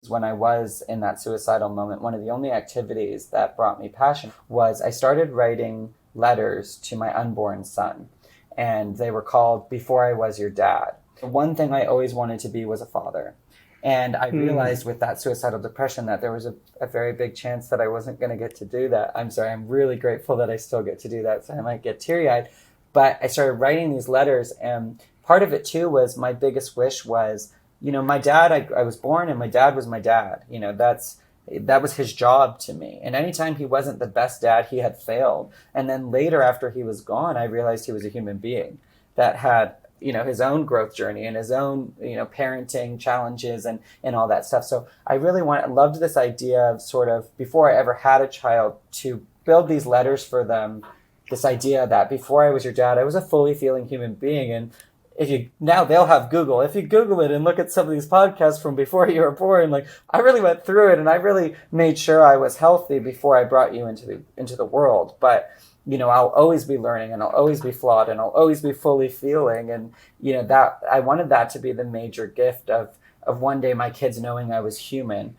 When I was in that suicidal moment, one of the only activities that brought me passion was I started writing letters to my unborn son. And they were called Before I Was Your Dad. The one thing I always wanted to be was a father. And I realized with that suicidal depression that there was a very big chance that I wasn't going to get to do that. I'm sorry, I'm really grateful that I still get to do that. So I might get teary eyed. But I started writing these letters. And part of it too was my biggest wish was, my dad, I was born and my dad was my dad. That was his job to me. And anytime he wasn't the best dad, he had failed. And then later, after he was gone, I realized he was a human being that had, his own growth journey and his own, parenting challenges and all that stuff. So I really loved this idea of sort of, before I ever had a child, to build these letters for them, this idea that before I was your dad, I was a fully feeling human being. And now they'll have Google. If you Google it and look at some of these podcasts from before you were born, like I really went through it and I really made sure I was healthy before I brought you into the world. But, I'll always be learning and I'll always be flawed and I'll always be fully feeling. And, that I wanted that to be the major gift of one day my kids knowing I was human.